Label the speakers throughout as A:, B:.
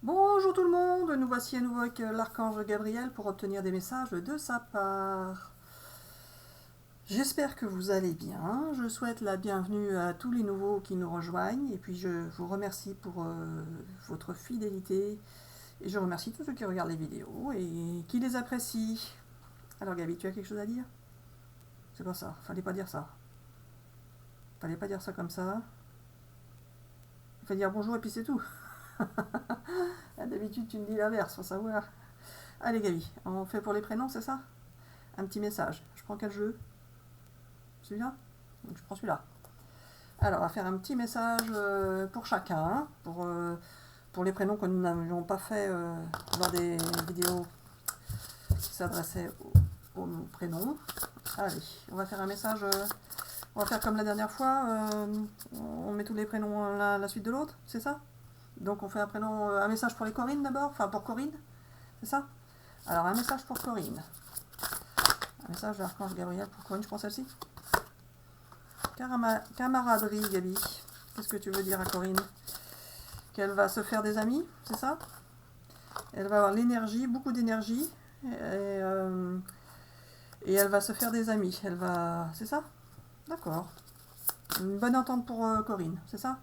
A: Bonjour tout le monde, nous voici à nouveau avec l'archange Gabriel pour obtenir des messages de sa part. J'espère que vous allez bien, je souhaite la bienvenue à tous les nouveaux qui nous rejoignent et puis je vous remercie pour votre fidélité et je remercie tous ceux qui regardent les vidéos et qui les apprécient. Alors Gabi, tu as quelque chose à dire? C'est pas ça, fallait pas dire ça. Fallait pas dire ça comme ça. Il fallait dire bonjour et puis c'est tout. D'habitude tu me dis l'inverse, faut savoir. Allez Gabi, on fait pour les prénoms, c'est ça? Un petit message. Je prends quel jeu? Celui-là? Donc je prends celui-là. Alors, on va faire un petit message pour chacun, pour les prénoms que nous n'avions pas fait lors des vidéos qui s'adressaient aux prénoms. Allez, on va faire un message, on va faire comme la dernière fois, on met tous les prénoms l'un à la suite de l'autre, c'est ça? Donc on fait un prénom, un message pour les Corinne d'abord, enfin pour Corinne, c'est ça? Alors un message pour Corinne. Un message de l'archange Gabriel pour Corinne, je prends celle-ci. Camaraderie, Gabi. Qu'est-ce que tu veux dire à Corinne? Qu'elle va se faire des amis, c'est ça? Elle va avoir l'énergie, beaucoup d'énergie, et elle va se faire des amis. Elle va, c'est ça? D'accord. Une bonne entente pour Corinne, c'est ça?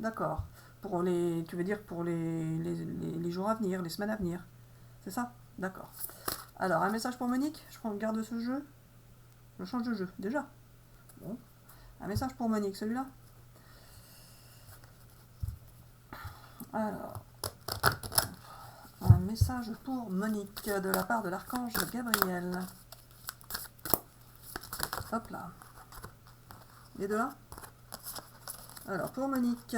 A: D'accord. Pour les, tu veux dire pour les jours à venir, les semaines à venir, c'est ça? D'accord. Alors, un message pour Monique. Je prends garde ce jeu. Je change de jeu, déjà. Bon. Un message pour Monique, celui-là. Alors, un message pour Monique de la part de l'archange Gabriel. Hop là. Les deux là. Alors, pour Monique,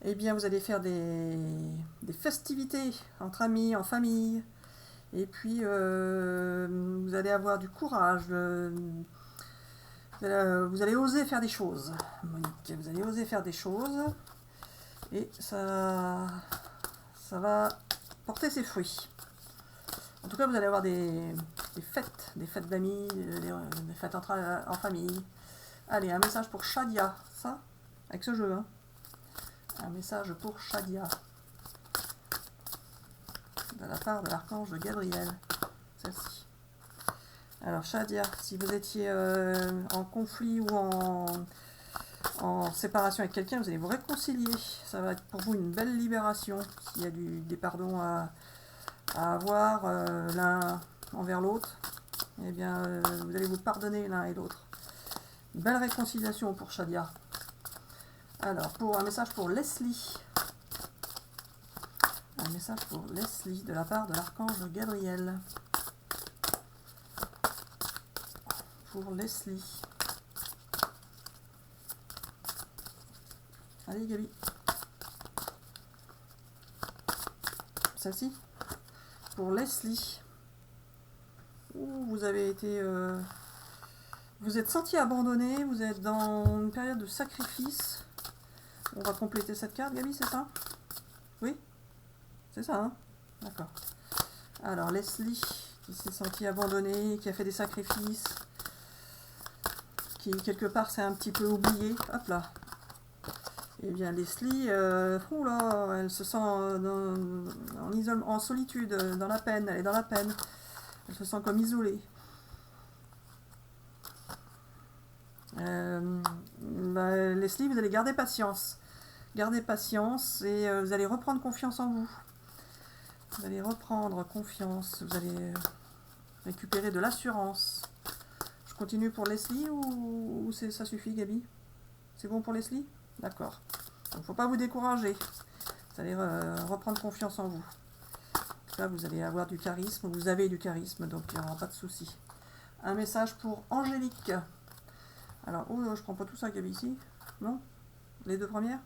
A: eh bien, vous allez faire des festivités entre amis, en famille. Et puis, vous allez avoir du courage. Vous allez oser faire des choses, Monique. Vous allez oser faire des choses. Et ça va porter ses fruits. En tout cas, vous allez avoir des fêtes d'amis, des fêtes en famille. Allez, un message pour Shadia, ça, avec ce jeu. Hein. Un message pour Shadia, de la part de l'archange Gabriel. Celle-ci. Alors, Shadia, si vous étiez en conflit ou en séparation avec quelqu'un, vous allez vous réconcilier. Ça va être pour vous une belle libération. S'il y a des pardons à avoir l'un envers l'autre, eh bien, vous allez vous pardonner l'un et l'autre. Une belle réconciliation pour Shadia. Alors, pour un message pour Leslie. Un message pour Leslie de la part de l'archange Gabriel. Pour Leslie. Allez, Gabi. Celle-ci. Pour Leslie. Ouh, vous avez été... vous êtes senti abandonné, vous êtes dans une période de sacrifice. On va compléter cette carte, Gabi, c'est ça? Oui? C'est ça, hein? D'accord. Alors, Leslie, qui s'est senti abandonnée, qui a fait des sacrifices, qui, quelque part, s'est un petit peu oubliée. Hop là. Eh bien, Leslie, oula, elle se sent en solitude, dans la peine, elle est dans la peine. Elle se sent comme isolée. Leslie, vous allez garder patience. Gardez patience et vous allez reprendre confiance en vous. Vous allez reprendre confiance, vous allez récupérer de l'assurance. Je continue pour Leslie ou ça suffit, Gabi? C'est bon pour Leslie? D'accord. Il ne faut pas vous décourager. Vous allez reprendre confiance en vous. En tout cas, vous allez avoir du charisme, vous avez du charisme, donc il n'y aura pas de souci. Un message pour Angélique. Alors, oh, je prends pas tout ça, Gabi, ici. Non? Les deux premières?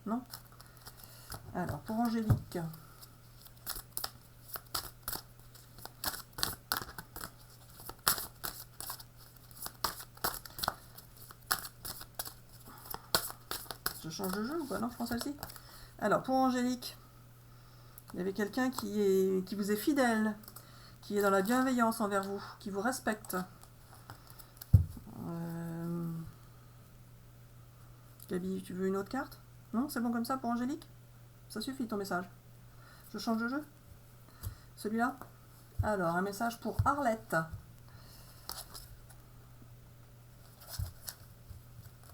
A: Non? Alors, pour Angélique. Je change de jeu ou pas? Non, je prends celle-ci. Alors, pour Angélique, il y avait quelqu'un qui vous est fidèle, qui est dans la bienveillance envers vous, qui vous respecte. Gabi, tu veux une autre carte? Non, c'est bon comme ça pour Angélique? Ça suffit ton message. Je change de jeu. Celui-là. Alors, un message pour Arlette.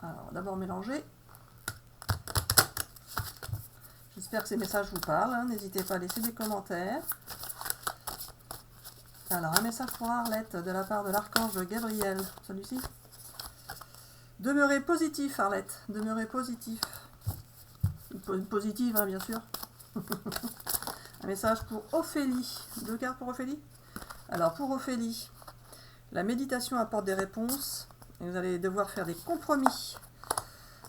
A: Alors, d'abord mélanger. J'espère que ces messages vous parlent. Hein. N'hésitez pas à laisser des commentaires. Alors, un message pour Arlette de la part de l'archange Gabriel. Celui-ci. Demeurez positif, Arlette. Demeurez positif. Positive, hein, bien sûr. Un message pour Ophélie. 2 cartes pour Ophélie. Alors, pour Ophélie, la méditation apporte des réponses. Et vous allez devoir faire des compromis.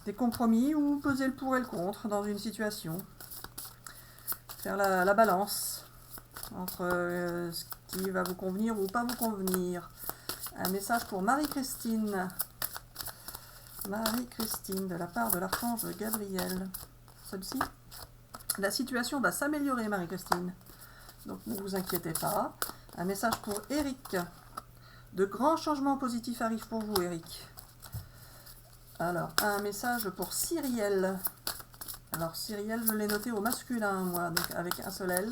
A: Des compromis ou peser le pour et le contre dans une situation. Faire la balance entre ce qui va vous convenir ou pas vous convenir. Un message pour Marie-Christine. Marie-Christine, de la part de l'archange Gabriel. Celle-ci. La situation va s'améliorer, Marie-Christine. Donc ne vous inquiétez pas. Un message pour Eric. De grands changements positifs arrivent pour vous, Eric. Alors, un message pour Cyrielle. Alors, Cyrielle, je l'ai noté au masculin, moi, donc avec un seul L.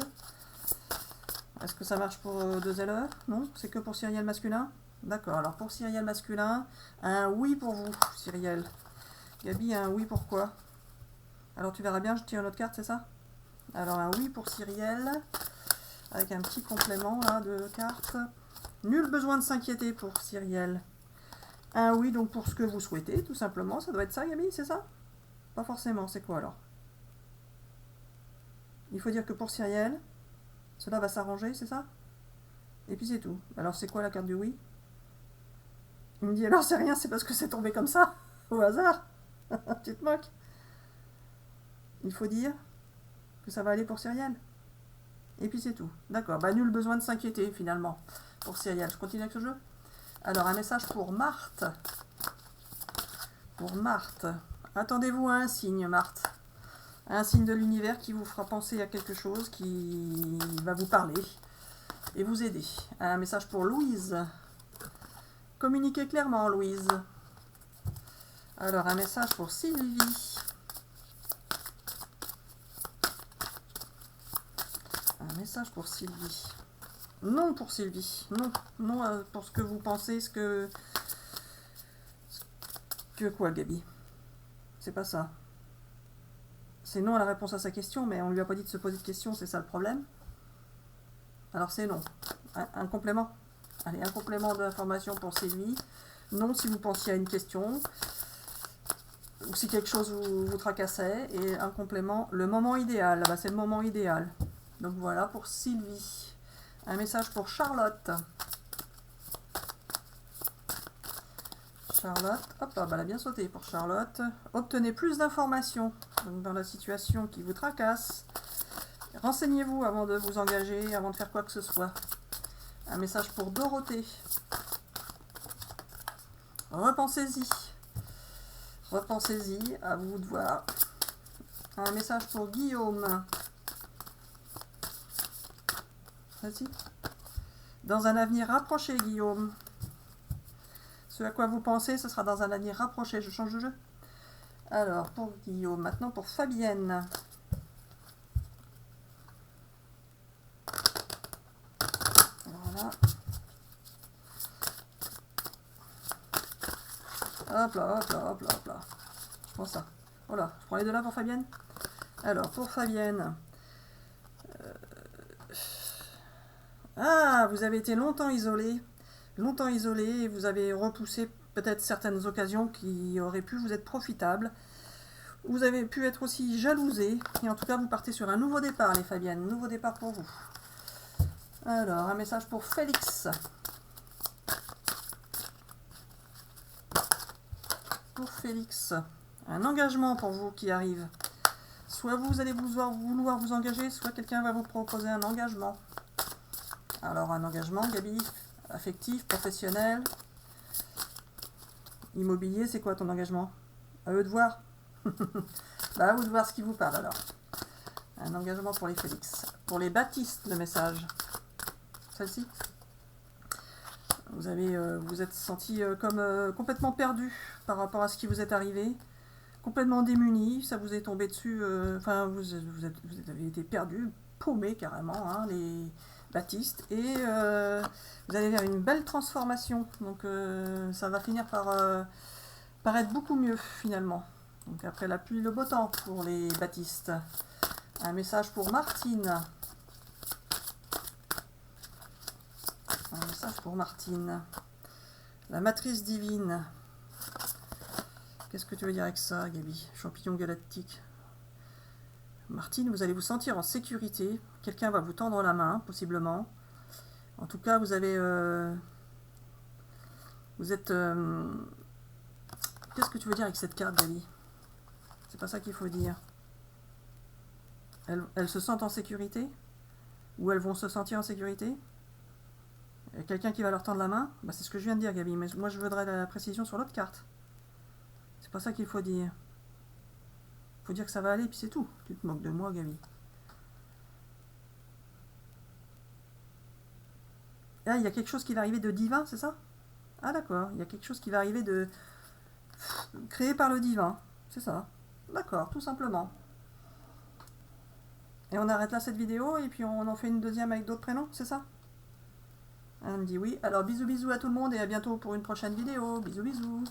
A: Est-ce que ça marche pour 2 LE? Non, c'est que pour Cyrielle masculin? D'accord, alors pour Cyrielle masculin, un oui pour vous, Cyrielle. Gabi, un oui pourquoi? Alors tu verras bien, je tire une autre carte, c'est ça? Alors un oui pour Cyrielle, avec un petit complément là de cartes. Nul besoin de s'inquiéter pour Cyrielle. Un oui donc pour ce que vous souhaitez, tout simplement. Ça doit être ça, Gabi, c'est ça? Pas forcément, c'est quoi alors? Il faut dire que pour Cyrielle, cela va s'arranger, c'est ça? Et puis c'est tout. Alors c'est quoi la carte du oui? Il me dit alors c'est rien, c'est parce que c'est tombé comme ça, au hasard. Tu te moques? Il faut dire que ça va aller pour Cyrielle. Et puis c'est tout. D'accord, bah nul besoin de s'inquiéter finalement pour Cyrielle. Je continue avec ce jeu. Alors un message pour Marthe. Pour Marthe. Attendez-vous à un signe, Marthe. Un signe de l'univers qui vous fera penser à quelque chose, qui va vous parler et vous aider. Un message pour Louise. Communiquez clairement, Louise. Alors, un message pour Sylvie. Un message pour Sylvie. Non pour Sylvie. Non. Non pour ce que vous pensez, ce que... Que quoi, Gabi? C'est pas ça. C'est non à la réponse à sa question, mais on lui a pas dit de se poser de questions, c'est ça le problème. Alors c'est non. Un complément. Allez, un complément d'information pour Sylvie. Non si vous pensiez à une question, ou si quelque chose vous tracassait. Et un complément, le moment idéal. Bah, c'est le moment idéal. Donc voilà pour Sylvie. Un message pour Charlotte. Charlotte, hop, bah, elle a bien sauté pour Charlotte. Obtenez plus d'informations dans la situation qui vous tracasse. Renseignez-vous avant de vous engager, avant de faire quoi que ce soit. Un message pour Dorothée. Repensez-y. Repensez-y, à vous de voir. Un message pour Guillaume. Vas-y. Dans un avenir rapproché, Guillaume. Ce à quoi vous pensez, ce sera dans un avenir rapproché. Je change de jeu. Alors, pour Guillaume. Maintenant, pour Fabienne. Voilà. Hop là, hop là, hop là, hop là. Je prends ça. Voilà, je prends les deux là pour Fabienne. Alors, pour Fabienne. Ah, vous avez été longtemps isolé. Longtemps isolé et vous avez repoussé peut-être certaines occasions qui auraient pu vous être profitables. Vous avez pu être aussi jalousé. Et en tout cas, vous partez sur un nouveau départ, les Fabiennes. Nouveau départ pour vous. Alors, un message pour Félix. Pour Félix. Un engagement pour vous qui arrive. Soit vous allez vouloir vous engager, soit quelqu'un va vous proposer un engagement. Alors, un engagement, Gabi, affectif, professionnel, immobilier, c'est quoi ton engagement? À eux de voir. Bah, à vous de voir ce qui vous parle alors. Un engagement pour les Félix. Pour les Baptistes, le message. Celle-ci. Vous êtes senti comme complètement perdu par rapport à ce qui vous est arrivé. Complètement démuni, ça vous est tombé dessus. Enfin, vous avez été perdu, paumer carrément, hein, les Baptiste, et vous allez vers une belle transformation, donc ça va finir par être beaucoup mieux finalement. Donc après la pluie, le beau temps pour les Baptistes. Un message pour Martine. Un message pour Martine. La matrice divine. Qu'est-ce que tu veux dire avec ça, Gabi? Champignon galactique. Martine, vous allez vous sentir en sécurité. Quelqu'un va vous tendre la main, possiblement. En tout cas, vous avez... vous êtes... Qu'est-ce que tu veux dire avec cette carte, Gabi? C'est pas ça qu'il faut dire. Elles se sentent en sécurité? Ou elles vont se sentir en sécurité? Quelqu'un qui va leur tendre la main? Bah, c'est ce que je viens de dire, Gabi. Mais moi, je voudrais la précision sur l'autre carte. C'est pas ça qu'il faut dire. Il faut dire que ça va aller, puis c'est tout. Tu te moques de moi, Gabi. Ah, il y a quelque chose qui va arriver de divin, c'est ça? Ah d'accord, il y a quelque chose qui va arriver de... créé par le divin, c'est ça. D'accord, tout simplement. Et on arrête là cette vidéo, et puis on en fait une deuxième avec d'autres prénoms, c'est ça? Elle me dit oui. Alors bisous bisous à tout le monde, et à bientôt pour une prochaine vidéo. Bisous bisous.